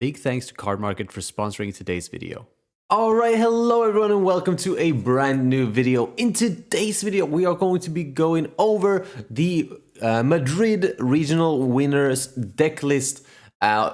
Big thanks to Cardmarket for sponsoring today's video. Alright, hello everyone and welcome to a brand new video. In today's video we are going to be going over the Madrid regional winners deck list,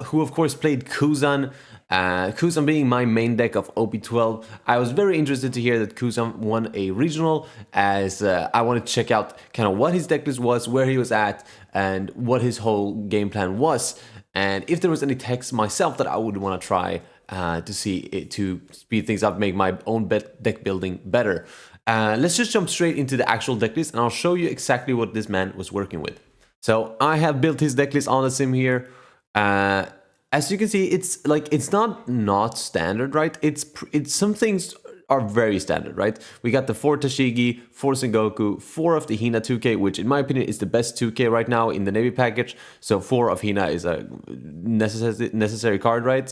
who of course played Kuzan. Kuzan being my main deck of OP12. I was very interested to hear that Kuzan won a regional, as I wanted to check out kind of what his deck list was, where he was at, and what his whole game plan was. And if there was any techs myself that I would want to try to see it, to speed things up, make my own deck building better. Let's just jump straight into the actual deck list, and I'll show you exactly what this man was working with. So I have built his deck list on the sim here. As you can see, it's not standard, right? It's some things are very standard, right? We got the 4 Tashigi, 4 Sengoku, 4 of the Hina 2K, which in my opinion is the best 2K right now in the Navy package. So 4 of Hina is a necessary card, right?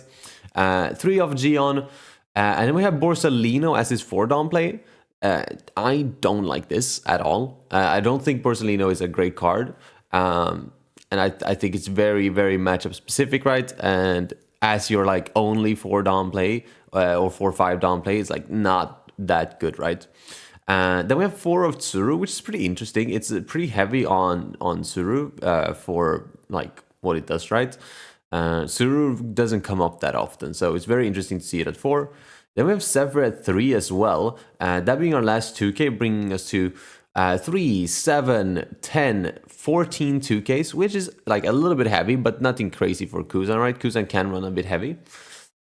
3 of Gion, and then we have Borsalino as his 4-down play. I don't like this at all. I don't think Borsalino is a great card. And I think it's very, very matchup specific, right? And as your like only 4-down play or 4-5 down play, it's like not that good, right? Then we have 4 of Tsuru, which is pretty interesting. It's pretty heavy on Tsuru for like what it does, right? Tsuru doesn't come up that often, so it's very interesting to see it at 4. Then we have Sever at 3 as well. That being our last 2K, bringing us to 3, 7, 10, 14 2Ks, which is like a little bit heavy, but nothing crazy for Kuzan, right? Kuzan can run a bit heavy.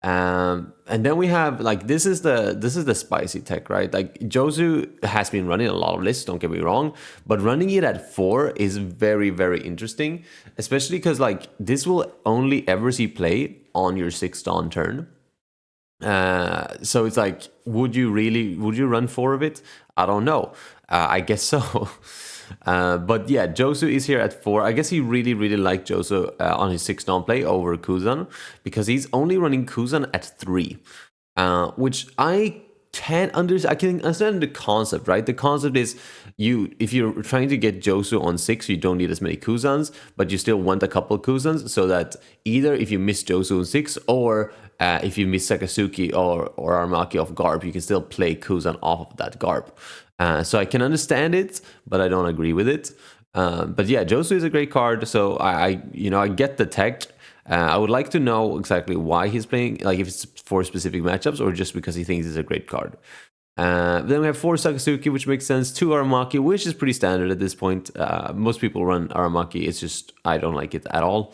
And then we have like this is the spicy tech, right? Like Josu has been running a lot of lists, don't get me wrong, but running it at 4 is very, very interesting, especially because like this will only ever see play on your 6th turn. So it's like, would you run 4 of it? I don't know. I guess so. But yeah, Josu is here at 4. I guess he really, really liked Josu on his 6-down play over Kuzan, because he's only running Kuzan at 3, which I can understand the concept, right? The concept is if you're trying to get Josu on 6, you don't need as many Kuzans, but you still want a couple Kuzans, so that either if you miss Josu on 6 or if you miss Sakasuki or Aramaki off Garb, you can still play Kuzan off of that Garb. So I can understand it, but I don't agree with it. But yeah, Josu is a great card, so I get the tech. I would like to know exactly why he's playing, like if it's for specific matchups or just because he thinks it's a great card. Then we have 4 Sakasuki, which makes sense. 2 Aramaki, which is pretty standard at this point. Most people run Aramaki. It's just I don't like it at all.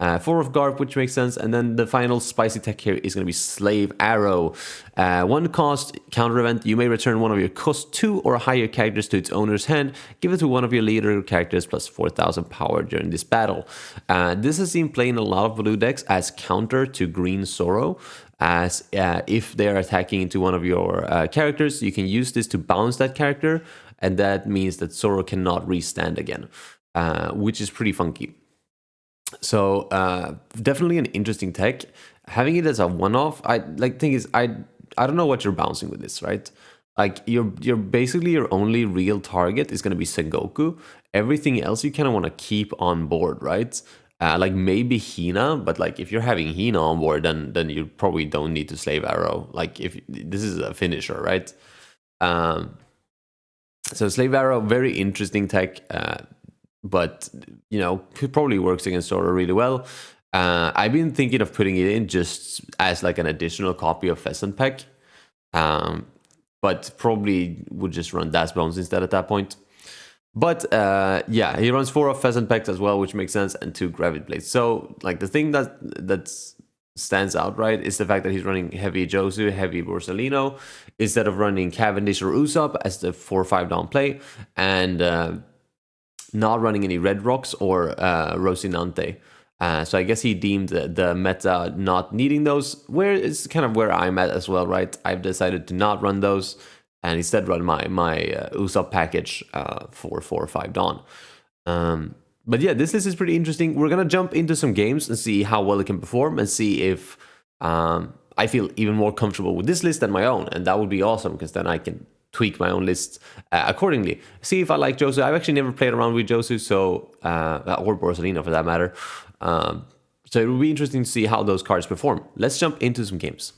4 of Garp, which makes sense. And then the final spicy tech here is going to be Slave Arrow. 1 cost, counter event. You may return one of your cost 2 or higher characters to its owner's hand. Give it to one of your leader characters plus 4,000 power during this battle. This has seen play in a lot of blue decks as counter to green Zoro. As if they're attacking into one of your characters, you can use this to bounce that character. And that means that Zoro cannot restand again, which is pretty funky. So definitely an interesting tech. Having it as a one-off, I don't know what you're bouncing with this, right? Like you're basically your only real target is gonna be Sengoku. Everything else you kind of want to keep on board, right? Like maybe Hina, but like if you're having Hina on board, then you probably don't need to Slave Arrow. Like if this is a finisher, right? So Slave Arrow, very interesting tech. But it probably works against Zoro really well. I've been thinking of putting it in just as like an additional copy of Pheasant Pack, but probably would just run Das Bones instead at that point. But yeah, he runs 4 of Pheasant Packs as well, which makes sense, and 2 Gravid Blades. So like the thing that stands out, right, is the fact that he's running heavy Josu, heavy Borsalino, instead of running Cavendish or Usopp as the 4-5 down play, and not running any Red Rocks or Rocinante. So I guess he deemed the meta not needing those, where it's kind of where I'm at as well, right? I've decided to not run those and instead run my Usopp package for 4 or 5 Dawn. But yeah, this list is pretty interesting. We're going to jump into some games and see how well it can perform and see if I feel even more comfortable with this list than my own. And that would be awesome, because then I can tweak my own lists accordingly. See if I like Josu. I've actually never played around with Josu, so or Borsalino for that matter. So it will be interesting to see how those cards perform. Let's jump into some games.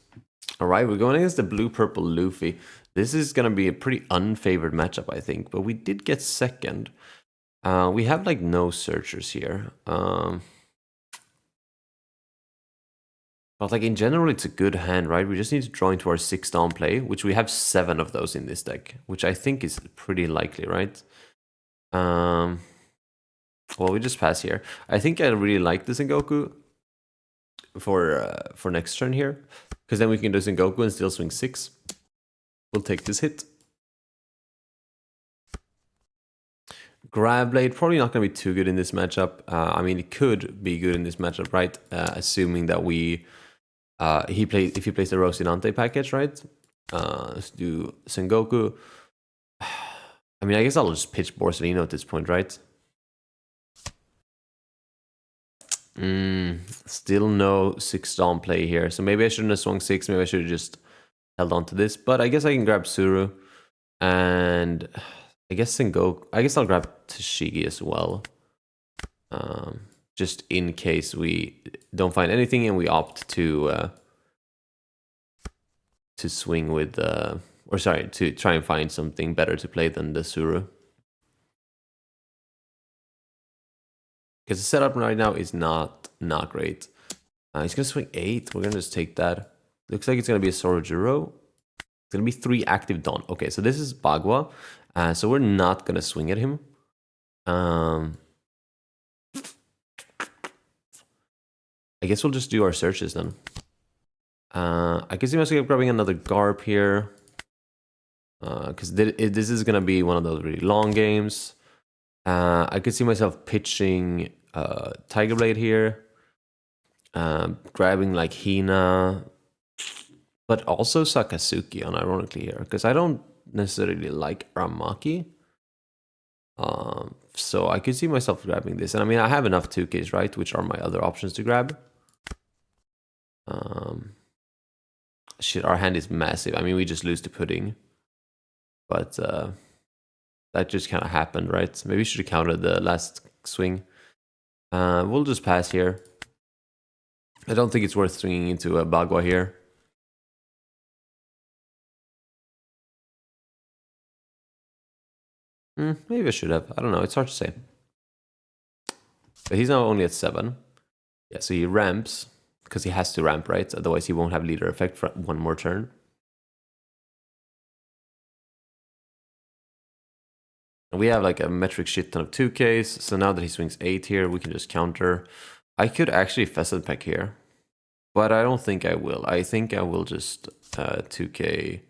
All right, we're going against the blue Purple Luffy. This is going to be a pretty unfavored matchup, I think, but we did get second. We have like no searchers here. But like in general, it's a good hand, right? We just need to draw into our 6 down play, which we have 7 of those in this deck, which I think is pretty likely, right? Well, we just pass here. I think I really like the Sengoku for next turn here, because then we can do Sengoku and still swing 6. We'll take this hit. Grab Blade, probably not going to be too good in this matchup. I mean, it could be good in this matchup, right? Assuming that if he plays the Rosinante package, right? Let's do Sengoku. I mean, I guess I'll just pitch Borsellino at this point, right? Still no 6 down play here, so maybe I shouldn't have swung 6. Maybe I should have just held on to this. But I guess I can grab Zoro, and I guess Sengoku. I guess I'll grab Tashigi as well, just in case we don't find anything and we opt to swing with or sorry, to try and find something better to play than the Zoro. Because the setup right now is not great. He's gonna swing 8. We're gonna just take that. Looks like it's gonna be a Sorojuro. It's gonna be 3 active Dawn. Okay, so this is Bagua. So we're not gonna swing at him. I guess we'll just do our searches then. I guess he must be grabbing another Garp here. Because this is gonna be one of those really long games. I could see myself pitching Tiger Blade here, grabbing like Hina, but also Sakazuki unironically here, because I don't necessarily like Ramaki. So I could see myself grabbing this, and I mean I have enough 2Ks, right, which are my other options to grab. Shit, our hand is massive. I mean we just lose to Pudding, but that just kind of happened, right? Maybe we should have counted the last swing. We'll just pass here. I don't think it's worth swinging into a Bagua here. Maybe I should have. I don't know. It's hard to say. But he's now only at 7. Yeah, so he ramps, because he has to ramp, right? Otherwise he won't have leader effect for 1 more turn. And we have like a metric shit ton of 2Ks, so now that he swings 8 here, we can just counter. I could actually Pheasant Peck here, but I don't think I will. I think I will just 2K.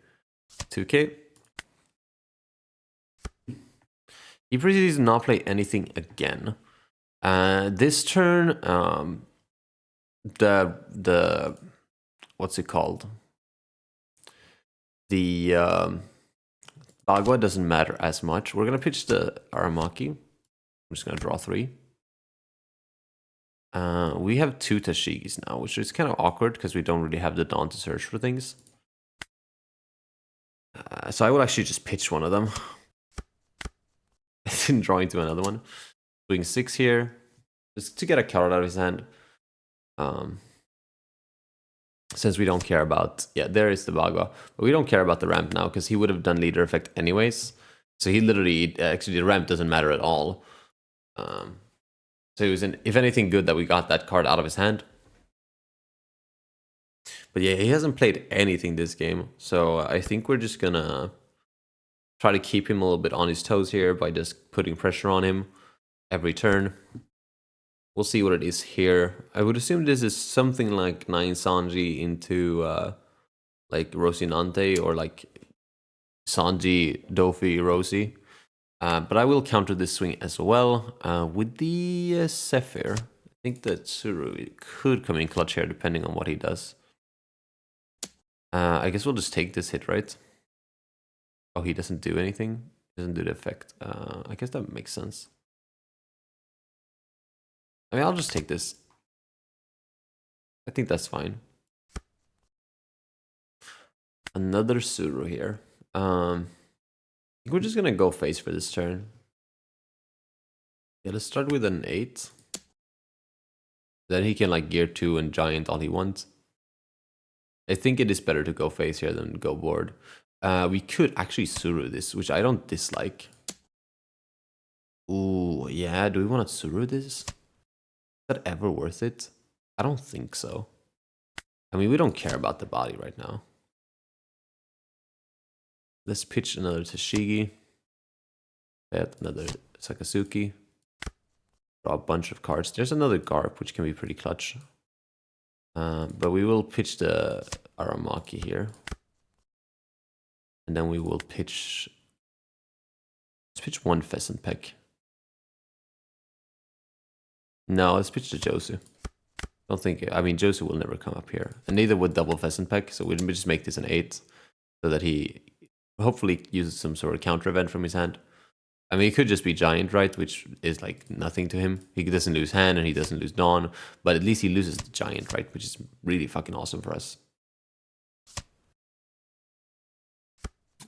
He proceeds to not play anything again. This turn, the what's it called? The Bagua doesn't matter as much. We're gonna pitch the Aramaki. I'm just gonna draw 3. We have 2 Tashigis now, which is kind of awkward because we don't really have the Dawn to search for things. So I will actually just pitch one of them. I didn't draw into another one. Swing 6 here, just to get a card out of his hand. Since we don't care about, yeah, there is the Bagua, but we don't care about the ramp now because he would have done leader effect anyways. So he literally, actually the ramp doesn't matter at all. So it was, if anything, good that we got that card out of his hand. But yeah, he hasn't played anything this game, so I think we're just gonna try to keep him a little bit on his toes here by just putting pressure on him every turn. We'll see what it is here. I would assume this is something like 9 Sanji into like Rosinante, or like Sanji, Dofi, Rosi. But I will counter this swing as well with the Zephyr. I think that Zoro could come in clutch here depending on what he does. I guess we'll just take this hit, right? Oh, he doesn't do anything? He doesn't do the effect. I guess that makes sense. I mean, I'll just take this. I think that's fine. Another Zoro here. I think we're just gonna go face for this turn. Yeah, let's start with an 8. Then he can like gear 2 and giant all he wants. I think it is better to go face here than go board. We could actually Suru this, which I don't dislike. Ooh, yeah, do we want to Suru this? Is that ever worth it? I don't think so. I mean, we don't care about the body right now. Let's pitch another Tashigi. Bet another Sakazuki. Draw a bunch of cards. There's another Garp, which can be pretty clutch. But we will pitch the Aramaki here. And then we will pitch... Let's pitch one Pheasant Peck. No, let's pitch the Josu. Don't think... I mean, Josu will never come up here. And neither would double Pheasant Peck. So we'll just make this an 8. So that he hopefully uses some sort of counter event from his hand. I mean, it could just be Giant, right? Which is like nothing to him. He doesn't lose hand and he doesn't lose Dawn. But at least he loses the Giant, right? Which is really fucking awesome for us.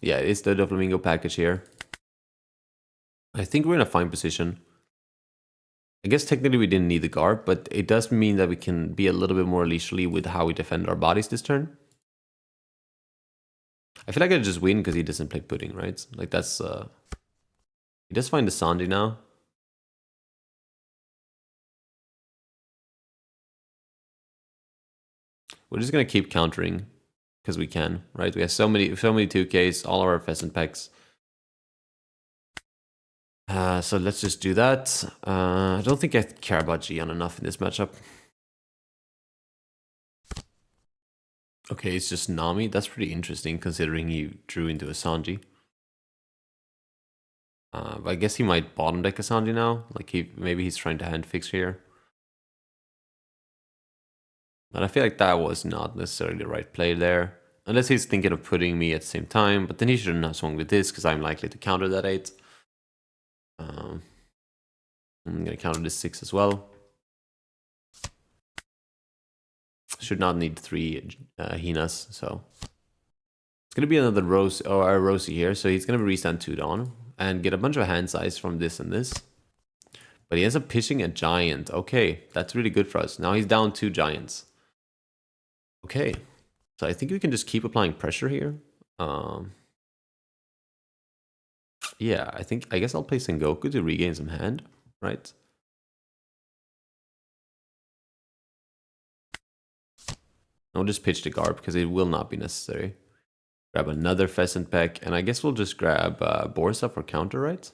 Yeah, it's the Doflamingo package here. I think we're in a fine position. I guess technically we didn't need the Garb, but it does mean that we can be a little bit more leisurely with how we defend our bodies this turn. I feel like I just win because he doesn't play Pudding, right? Like that's... He does find the Sanji now. We're just gonna keep countering because we can, right? We have so many 2Ks, all of our Pheasant Pecks. So let's just do that. I don't think I care about Gian enough in this matchup. Okay, it's just Nami. That's pretty interesting considering he drew into a Sanji. But I guess he might bottom deck a Sanji now. Like maybe he's trying to hand fix here. But I feel like that was not necessarily the right play there. Unless he's thinking of putting me at the same time. But then he shouldn't have swung with this because I'm likely to counter that 8. I'm going to counter this 6 as well. Should not need 3 Hinas, so... It's going to be another Rose or a Rosie here. So he's going to restand 2 Dawn and get a bunch of hand size from this and this. But he ends up pitching a Giant. Okay, that's really good for us. Now he's down 2 Giants. Okay, so I think we can just keep applying pressure here. Yeah, I guess I'll play Sengoku to regain some hand, right? I'll just pitch the Garb because it will not be necessary. Grab another Pheasant Peck, and I guess we'll just grab Borsa for counter, right?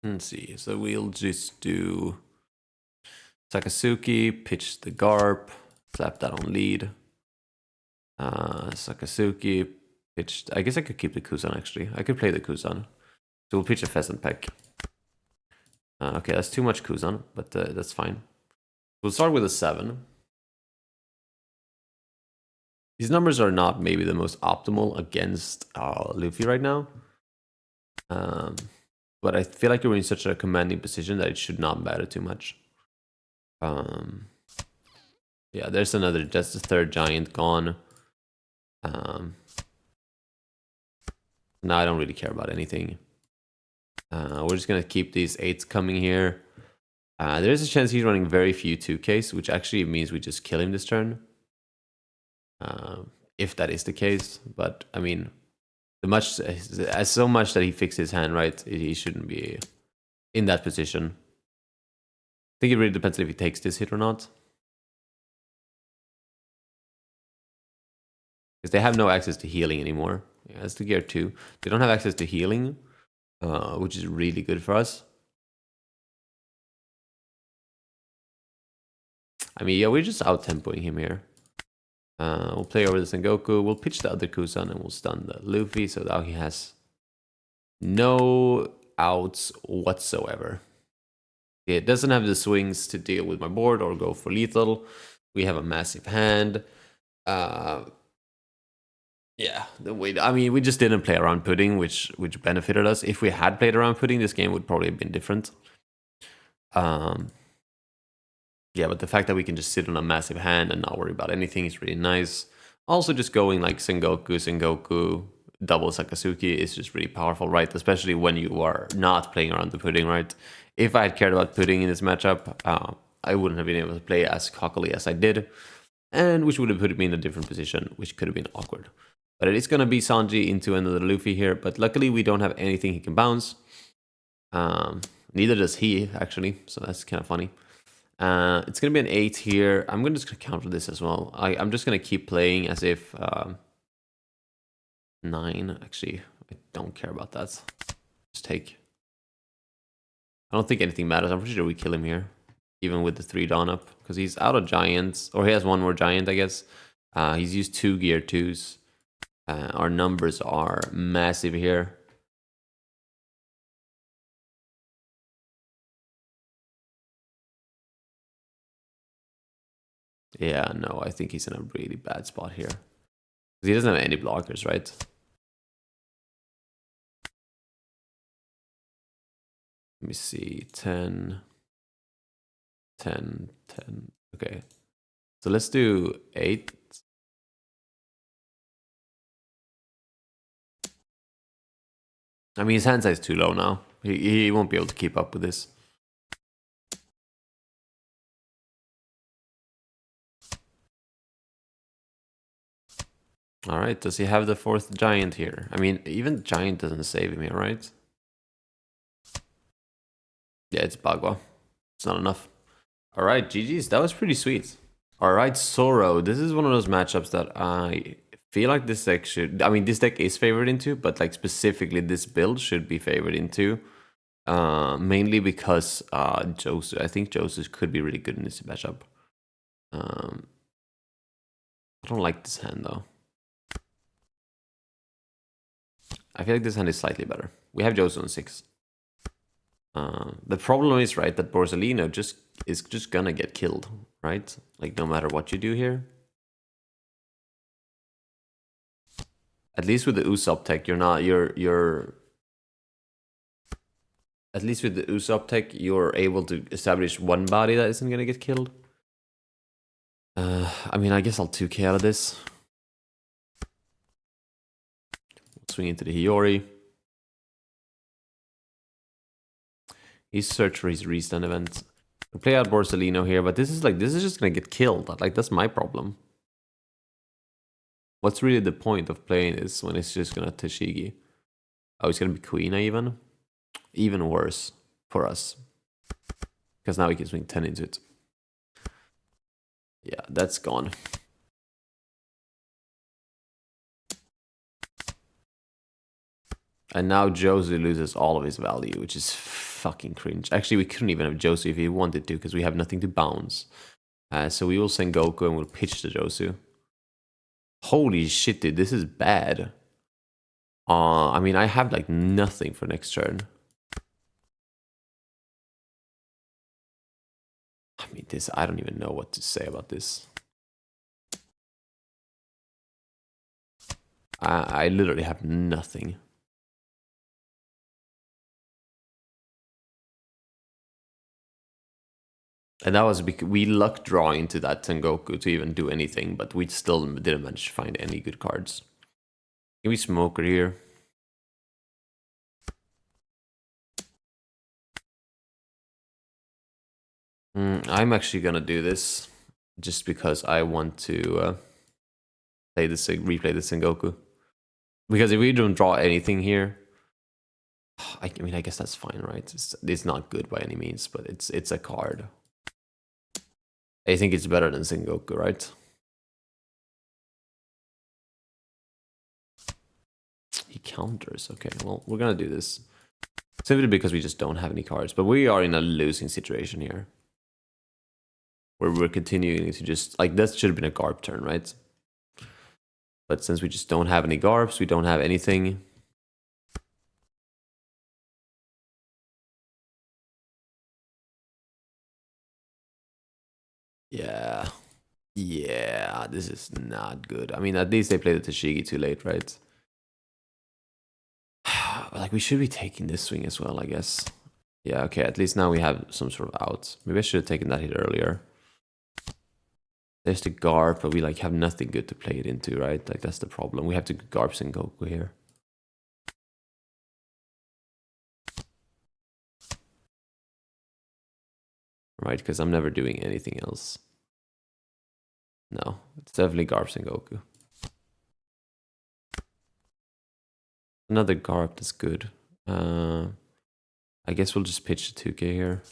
Let's see. So we'll just do Sakazuki, pitch the Garp, slap that on lead. Sakazuki pitched. I guess I could keep the Kuzan actually. I could play the Kuzan. So we'll pitch a Pheasant Peck. Okay, that's too much Kuzan, but that's fine. We'll start with a 7. These numbers are not maybe the most optimal against Luffy right now. But I feel like we're in such a commanding position that it should not matter too much. Yeah, there's another, that's the 3rd Giant gone. Now I don't really care about anything. We're just going to keep these 8s coming here. There's a chance he's running very few 2Ks, which actually means we just kill him this turn. If that is the case. But, I mean, so much that he fixed his hand, right? He shouldn't be in that position. I think it really depends if he takes this hit or not. Because they have no access to healing anymore. Yeah, that's the gear 2. They don't have access to healing. Which is really good for us. I mean, yeah, we're just out-tempoing him here. We'll play over the Sengoku. We'll pitch the other Kuzan and we'll stun the Luffy. So now he has no outs whatsoever. It doesn't have the swings to deal with my board or go for lethal. We have a massive hand. Yeah, I mean, we just didn't play around Pudding, which benefited us. If we had played around Pudding, this game would probably have been different. Yeah, but the fact that we can just sit on a massive hand and not worry about anything is really nice. Also, just going like Sengoku, double Sakazuki is just really powerful, right? Especially when you are not playing around the pudding, right? If I had cared about pudding in this matchup, I wouldn't have been able to play as cockily as I did, and which would have put me in a different position, which could have been awkward. But it is going to be Sanji into another Luffy here, but luckily we don't have anything he can bounce. Neither does he, actually, so that's kind of funny. It's going to be an 8 here. I'm just going to counter this as well. I'm just going to keep playing as if... 9, actually, I don't care about that. Just take. I don't think anything matters. I'm pretty sure we kill him here, even with the 3 Dawn up, because he's out of giants, or he has one more giant, I guess. He's used 2 gear 2s. Our numbers are massive here. Yeah, no, I think he's in a really bad spot here. He doesn't have any blockers, right? Let me see, 10, 10, 10. Okay, so let's do 8. I mean, his hand size is too low now. He won't be able to keep up with this. All right, does he have the 4th giant here? I mean, even giant doesn't save him here, right? Yeah, it's Bagua. It's not enough. All right, GG's. That was pretty sweet. All right, Zoro. This is one of those matchups that I feel like this deck should... I mean, this deck is favored into, but like specifically this build should be favored into. Mainly because Josu. I think Josu could be really good in this matchup. I don't like this hand, though. I feel like this hand is slightly better. We have Josu on 6. The problem is, right, that Borsalino is just gonna get killed, right? Like, no matter what you do here. At least with the Usopp tech, at least with the Usopp tech, you're able to establish one body that isn't gonna get killed. I mean, I guess I'll 2k out of this. Swing into the Hiyori. He's search for his restand event. We'll play out Borsalino here, but this is just gonna get killed. Like, that's my problem. What's really the point of playing this when it's just gonna Tashigi? Oh, it's gonna be Kuina even? Even worse for us. Because now we can swing 10 into it. Yeah, that's gone. And now Josu loses all of his value, which is fucking cringe. Actually, we couldn't even have Josu if he wanted to, because we have nothing to bounce. So we will send Goku and we'll pitch the Josu. Holy shit, dude, this is bad. I mean, I have like nothing for next turn. I mean, I don't even know what to say about this. I literally have nothing. And that was because we luck draw into that Tengoku to even do anything, but we still didn't manage to find any good cards. Can we Smoker here? I'm actually gonna do this just because I want to replay the Sengoku. Because if we don't draw anything here, I mean, I guess that's fine, right? It's not good by any means, but it's a card. I think it's better than Sengoku, right? He counters. Okay, well, we're gonna do this. Simply because we just don't have any cards. But we are in a losing situation here. Where we're continuing to just... Like, that should have been a Garp turn, right? But since we just don't have any Garps, we don't have anything... Yeah. Yeah, this is not good. I mean, at least they played the Tashigi too late, right? Like, we should be taking this swing as well, I guess. Yeah, okay, at least now we have some sort of out. Maybe I should have taken that hit earlier. There's the Garp, but we like have nothing good to play it into, right? Like, that's the problem. We have to Garp Sengoku here. right? Because I'm never doing anything else. No, it's definitely Garp Sengoku. Another Garp that's good. I guess we'll just pitch the 2K here.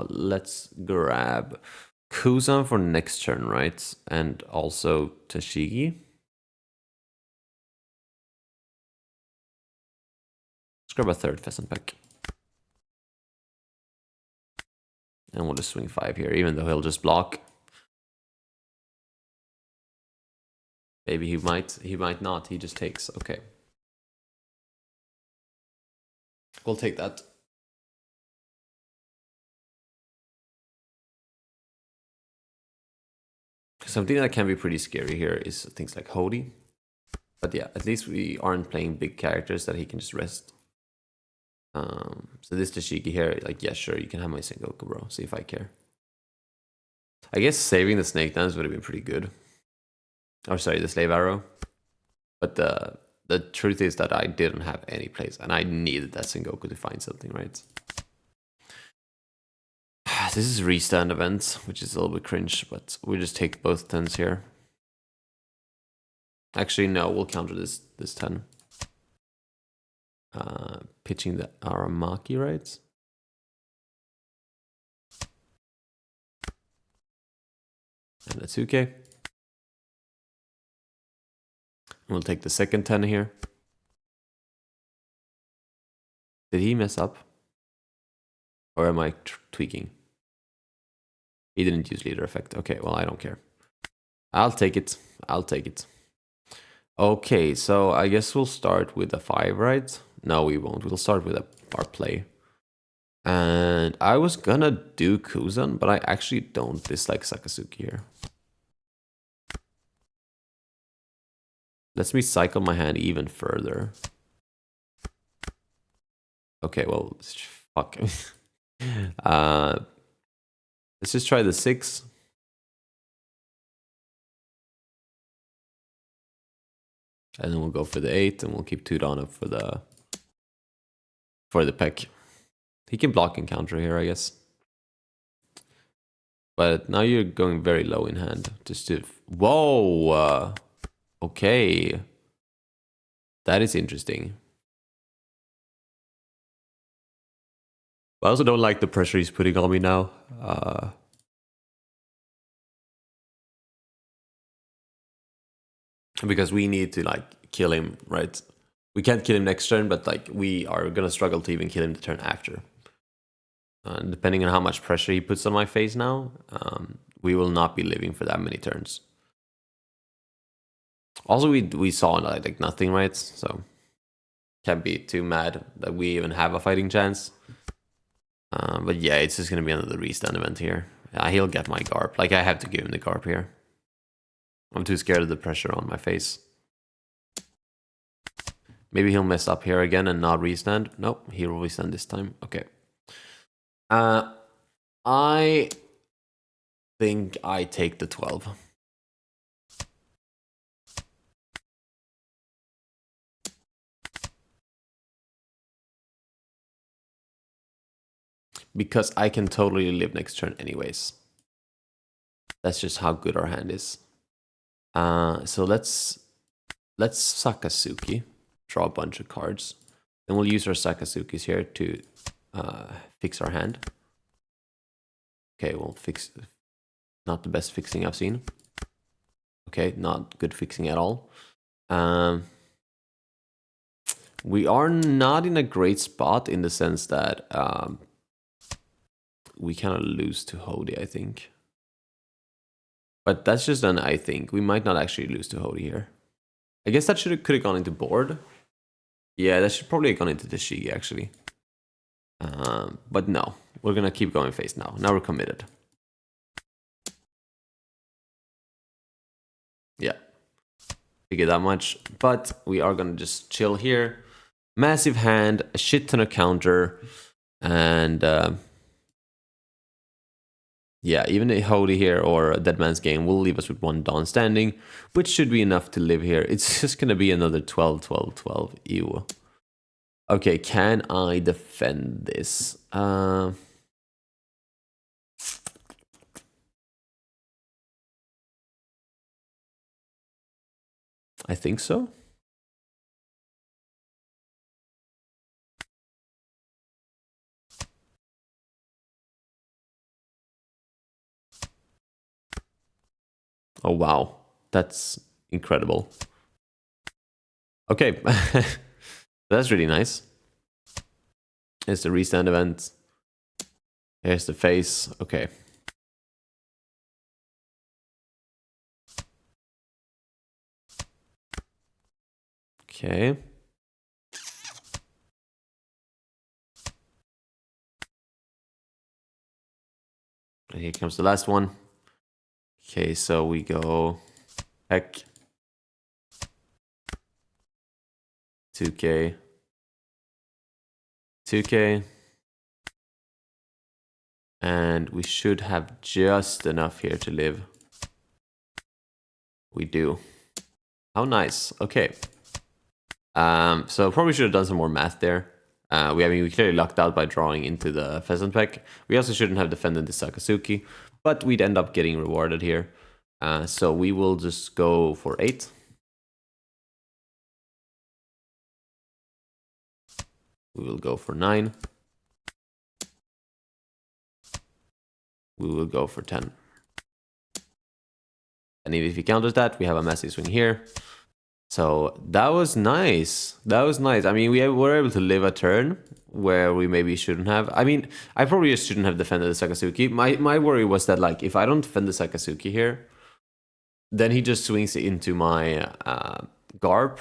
Let's grab Kuzan for next turn, right? And also Tashigi. Let's grab a third Pheasant Pack. And we'll just swing 5 here, even though he'll just block. Maybe he might not, he just takes, okay. We'll take that. Something that can be pretty scary here is things like Hody. But yeah, at least we aren't playing big characters that he can just rest. So this Tashigi here, like, yeah, sure, you can have my Sengoku, bro. See if I care. I guess saving the Snake Dance would have been pretty good. Or sorry, the Slave Arrow. But the truth is that I didn't have any plays, and I needed that Sengoku to find something, right? This is restand event, which is a little bit cringe, but we just take both 10s here. Actually, no, we'll counter this 10. Pitching the Aramaki, right? And a 2K. We'll take the second 10 here. Did he mess up? Or am I tweaking? He didn't use leader effect. Okay, well, I don't care. I'll take it. I'll take it. Okay, so I guess we'll start with a 5, right? No, we won't. We'll start with our play. And I was gonna do Kuzan, but I actually don't dislike Sakazuki here. Lets me cycle my hand even further. Okay, well, fuck. Let's just try the 6. And then we'll go for the 8, and we'll keep Tudon up for the peck. He can block and counter here, I guess. But now you're going very low in hand. Just to... Whoa! Okay. That is interesting. I also don't like the pressure he's putting on me now. Because we need to, like, kill him, right? We can't kill him next turn, but, like, we are gonna struggle to even kill him the turn after. Depending on how much pressure he puts on my face now, we will not be living for that many turns. Also, we saw like nothing, right? So can't be too mad that we even have a fighting chance. But yeah, it's just gonna be another restand event here. He'll get my Garp. Like, I have to give him the Garp here. I'm too scared of the pressure on my face. Maybe he'll mess up here again and not restand. Nope, he'll restand this time. Okay. I think I take the 12. Because I can totally live next turn anyways. That's just how good our hand is. So let's Sakazuki. Draw a bunch of cards. Then we'll use our Sakazukis here to fix our hand. Okay, well, fix... Not the best fixing I've seen. Okay, not good fixing at all. We are not in a great spot in the sense that we kind of lose to Hody, I think. But that's just an I think. We might not actually lose to Hody here. I guess that could have gone into board. Yeah, that should probably have gone into the Shigi, actually. But no, we're going to keep going face now. Now we're committed. Yeah, figure that much. But we are going to just chill here. Massive hand, a shit ton of counter. And yeah, even a Hody here or a Dead Man's Game will leave us with 1 Dawn standing, which should be enough to live here. It's just going to be another 12, 12, 12. Ew. Okay, can I defend this? I think so. Oh, wow. That's incredible. Okay. That's really nice. Here's the restand event. Here's the face. Okay. Okay. And here comes the last one. Okay, so we go heck 2K 2K, and we should have just enough here to live. We do. How nice. Okay. So probably should have done some more math there. We clearly lucked out by drawing into the pheasant pack. We also shouldn't have defended the Sakazuki, but we'd end up getting rewarded here. So we will just go for 8. We will go for 9. We will go for 10. And if he counters that, we have a massive swing here. So that was nice. That was nice. I mean, we were able to live a turn where we maybe shouldn't have. I mean, I probably just shouldn't have defended the Sakazuki. My worry was that, like, if I don't defend the Sakazuki here, then he just swings into my Garp,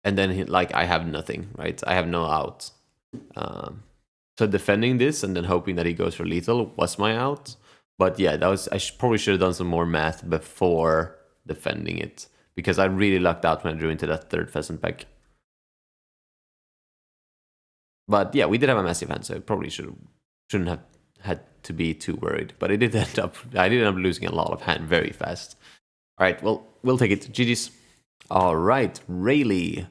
and then I have nothing, right? I have no out. So defending this and then hoping that he goes for lethal was my out. But yeah, that was probably should have done some more math before defending it, because I really lucked out when I drew into that third pheasant pack. But yeah, we did have a massive hand, so I probably shouldn't have had to be too worried. But I did end up losing a lot of hand very fast. All right, well, we'll take it. GG's. All right, Rayleigh.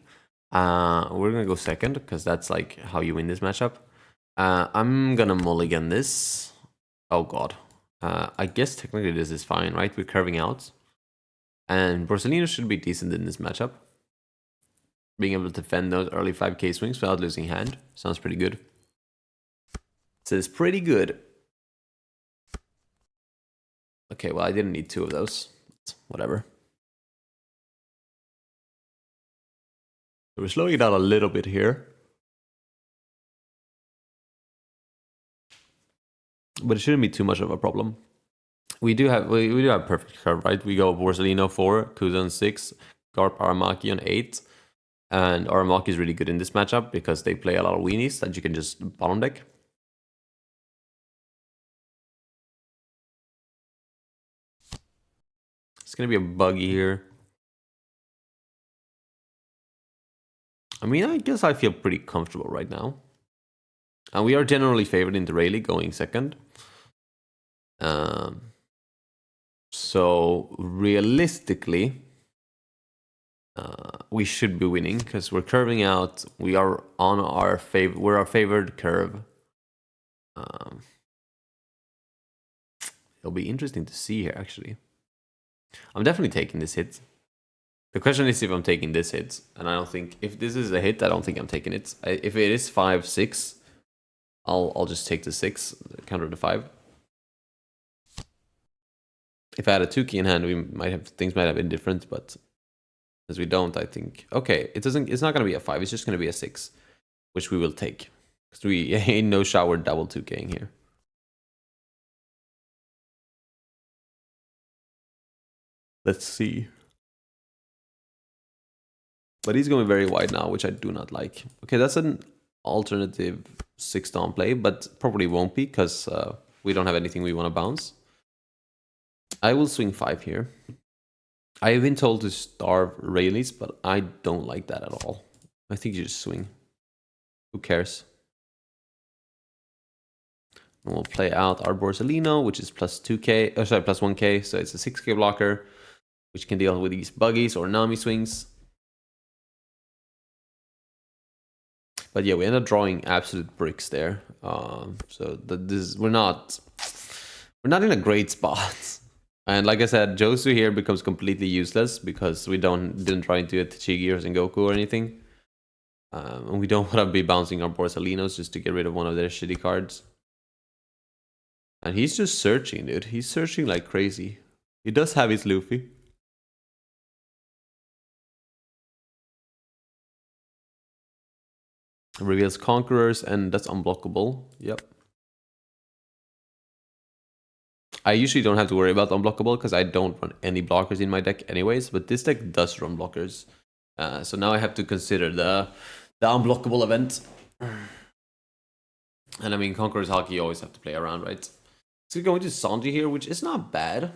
We're gonna go second because that's like how you win this matchup. I'm gonna mulligan this. Oh god. I guess technically this is fine, right? We're curving out. And Borsellino should be decent in this matchup. Being able to defend those early 5k swings without losing hand. Sounds pretty good. So it's pretty good. Okay, well, I didn't need 2 of those. Whatever. So we're slowing it down a little bit here. But it shouldn't be too much of a problem. We do have perfect curve, right? We go Borsellino 4, Kuzan 6, Garp Aramaki on 8. And Aramaki is really good in this matchup because they play a lot of weenies that you can just bottom deck. It's going to be a buggy here. I mean, I guess I feel pretty comfortable right now. And we are generally favored in the Rayleigh going second. So realistically, we should be winning because we're curving out. We are on our we're our favored curve. It'll be interesting to see here, actually. I'm definitely taking this hit. The question is if I'm taking this hit, and I don't think if this is a hit, I don't think I'm taking it. If it is 5-6, I'll just take the 6, counter the 5. If I had a 2 key in hand, things might have been different, but as we don't, I think okay, it's not gonna be a 5, it's just gonna be a 6, which we will take. Because we ain't no shower double 2King here. Let's see. But he's going very wide now, which I do not like. Okay, that's an alternative 6-down play, but probably won't be because we don't have anything we want to bounce. I will swing 5 here. I have been told to starve Rayleighs, but I don't like that at all. I think you just swing. Who cares? And we'll play out our Borsellino, which is plus 2k, oh sorry, plus 1k, so it's a 6k blocker, which can deal with these buggies or Nami swings. But yeah, we end up drawing absolute bricks there. So we're not in a great spot. And like I said, Josu here becomes completely useless because we didn't try into a Tachigi or Sengoku or anything. And we don't want to be bouncing our Borsalinos just to get rid of one of their shitty cards. And he's just searching, dude. He's searching like crazy. He does have his Luffy. Reveals Conquerors, and that's unblockable. Yep. I usually don't have to worry about unblockable because I don't run any blockers in my deck anyways, but this deck does run blockers. So now I have to consider the unblockable event. And I mean, Conqueror's Haki you always have to play around, right? So we're going to Sanji here, which is not bad.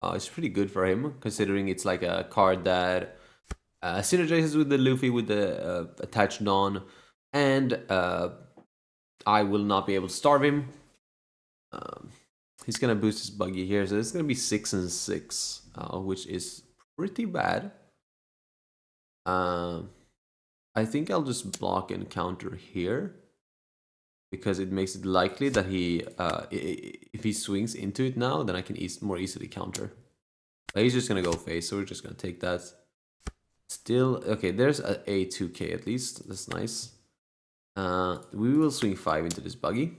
It's pretty good for him, considering it's like a card that synergizes with the Luffy with the attached non, and I will not be able to starve him. He's gonna boost his buggy here, so it's gonna be 6 and 6, which is pretty bad. I think I'll just block and counter here, because it makes it likely that he, if he swings into it now, then I can more easily counter. But he's just gonna go face, so we're just gonna take that. Still, okay, there's a 2k at least. That's nice. We will swing 5 into this buggy.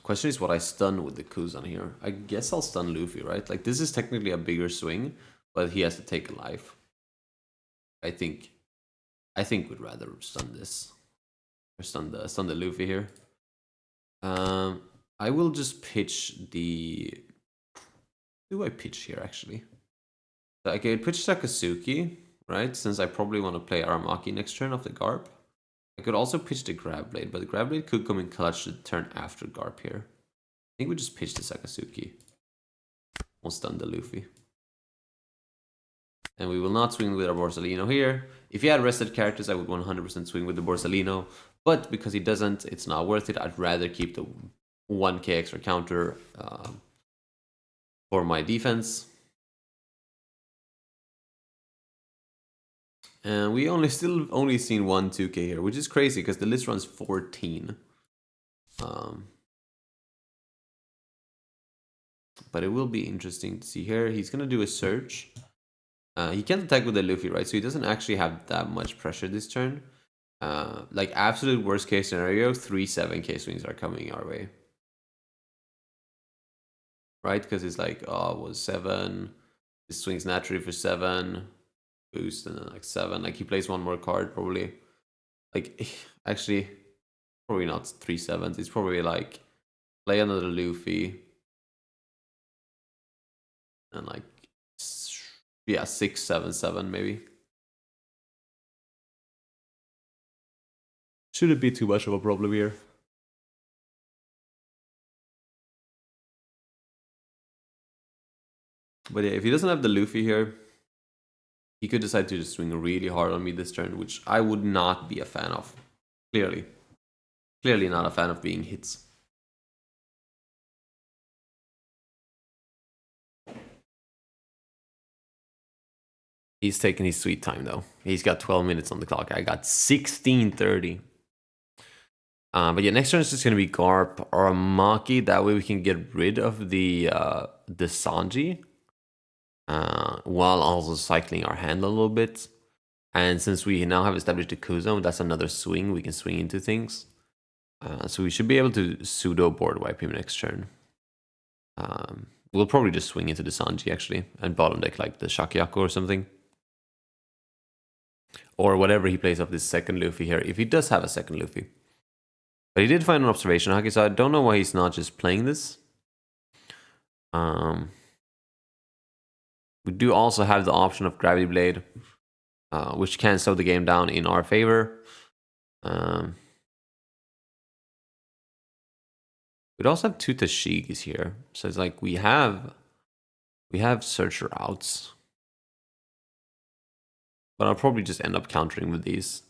Question is what I stun with the Kuzan here. I guess I'll stun Luffy, right? Like, this is technically a bigger swing, but he has to take a life. I think we'd rather stun this. Or stun the Luffy here. I will just pitch the... Who do I pitch here, actually? So I could pitch Sakazuki, right? Since I probably want to play Aramaki next turn off the Garp. I could also pitch the Grab Blade, but the Grab Blade could come in clutch the turn after Garp here. I think we just pitch the Sakazuki. We'll stun the Luffy. And we will not swing with our Borsalino here. If he had rested characters, I would 100% swing with the Borsalino. But because he doesn't, it's not worth it. I'd rather keep the 1k extra counter for my defense. And we still only seen 2k here, which is crazy because the list runs 14. But it will be interesting to see here. He's gonna do a search. He can't attack with the Luffy, right? So he doesn't actually have that much pressure this turn. Like absolute worst case scenario, 3 7k swings are coming our way. Right? Because it's like, oh, 7. This swings naturally for 7. Boost and then like 7. Like he plays one more card probably. Like actually probably not 3 7s. It's probably like play another Luffy and like 6 7 7 maybe. Shouldn't be too much of a problem here. But yeah, if he doesn't have the Luffy here, he could decide to just swing really hard on me this turn, which I would not be a fan of. Clearly not a fan of being hit. He's taking his sweet time though. He's got 12 minutes on the clock. I got 16:30. But yeah, next turn is just gonna be Garp or Maki. That way we can get rid of the Sanji, while also cycling our hand a little bit. And since we now have established the Kuzan, that's another swing. We can swing into things. So we should be able to pseudo board wipe him next turn. We'll probably just swing into the Sanji actually, and bottom deck like the Shakyako or something. Or whatever he plays off this second Luffy here, if he does have a second Luffy. But he did find an observation haki, so I don't know why he's not just playing this. We do also have the option of Gravity Blade, which can slow the game down in our favor. We'd also have 2 Tashigis here, so it's like we have Searcher outs. But I'll probably just end up countering with these.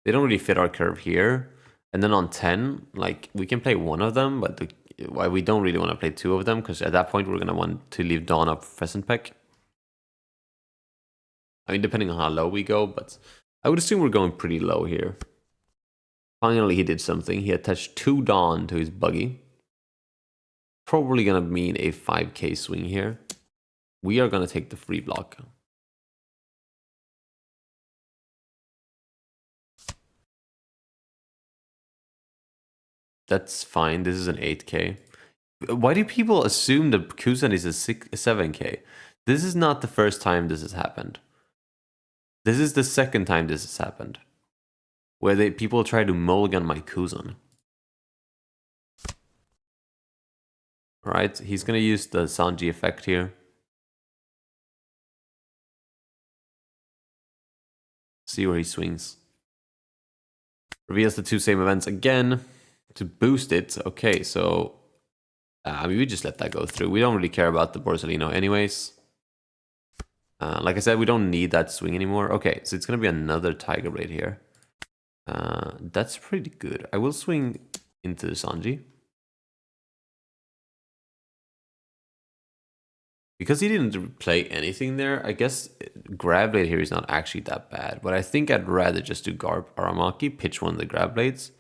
They don't really fit our curve here. And then on 10, like, we can play one of them, but we don't really want to play 2 of them, because at that point we're going to want to leave Dawn up Pheasant Peck. I mean, depending on how low we go, but I would assume we're going pretty low here. Finally, he did something. He attached 2 Dawn to his buggy. Probably going to mean a 5k swing here. We are going to take the free block. That's fine. This is an 8k. Why do people assume that Kuzan is a 7k? This is not the first time this has happened. This is the second time this has happened. Where people try to mulligan my Kuzan. Alright, he's going to use the Sanji effect here. See where he swings. Reveals the 2 same events again to boost it. Okay, so I mean, we just let that go through. We don't really care about the Borsalino anyways. Like I said, we don't need that swing anymore. Okay, so it's going to be another Tiger Blade here. That's pretty good. I will swing into the Sanji. Because he didn't play anything there, I guess Grab Blade here is not actually that bad. But I think I'd rather just do Garb Aramaki, pitch one of the Grab Blades.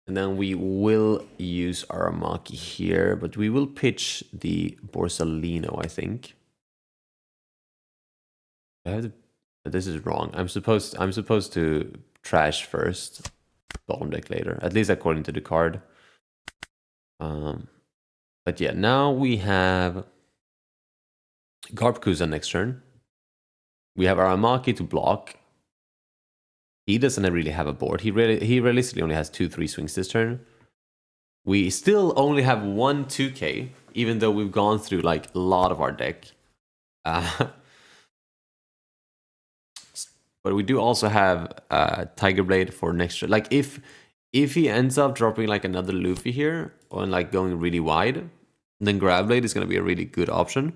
And then we will use Aramaki here, but we will pitch the Borsalino, I think. This is wrong. I'm supposed to trash first, bottom deck later. At least according to the card. But yeah, now we have Garb Kuzan next turn. We have Aramaki to block. He doesn't really have a board. He realistically only has 2-3 swings this turn. We still only have 1 2k, even though we've gone through like a lot of our deck. But we do also have Tiger Blade for next turn. Like if he ends up dropping like another Luffy here or like going really wide, then Grab Blade is going to be a really good option.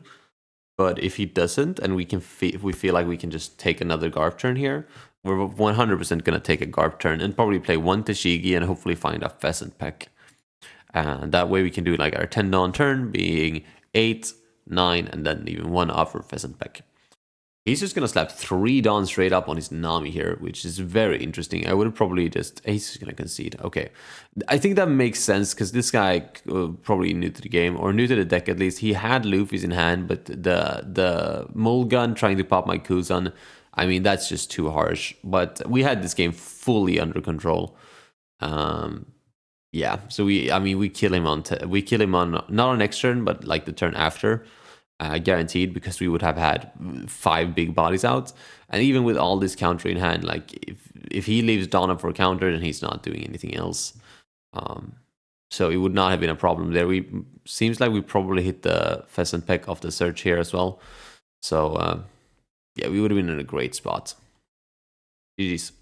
But if he doesn't, and we feel like we can just take another Garb turn here, we're 100% going to take a Garb turn and probably play 1 Tashigi and hopefully find a Pheasant Peck. And that way we can do like our 10 Dawn turn being 8, 9, and then even 1 off for Pheasant Peck. He's just going to slap 3 Dawn straight up on his Nami here, which is very interesting. I would have probably just... He's just going to concede. Okay. I think that makes sense because this guy probably new to the game, or new to the deck at least. He had Luffy's in hand, but the Mulligan trying to pop my Kuzan, I mean, that's just too harsh. But we had this game fully under control. Yeah, so we kill him on... not on next turn, but like the turn after. Guaranteed, because we would have had 5 big bodies out, and even with all this counter in hand, like if he leaves Donna for a counter, then he's not doing anything else. So it would not have been a problem there. Seems like we probably hit the Pheasant Peck off the search here as well. So yeah, we would have been in a great spot. GG's.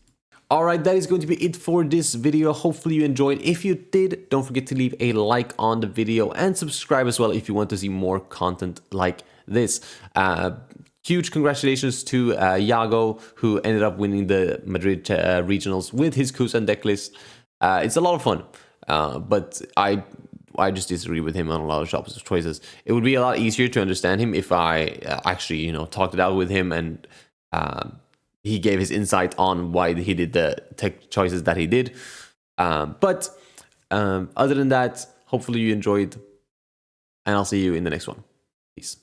Alright, that is going to be it for this video. Hopefully you enjoyed. If you did, don't forget to leave a like on the video and subscribe as well if you want to see more content like this. Huge congratulations to Yago, who ended up winning the Madrid regionals with his Kuzan decklist. It's a lot of fun, but I just disagree with him on a lot of shop choices. It would be a lot easier to understand him if I actually, talked it out with him and he gave his insight on why he did the tech choices that he did. But other than that, hopefully you enjoyed, and I'll see you in the next one. Peace.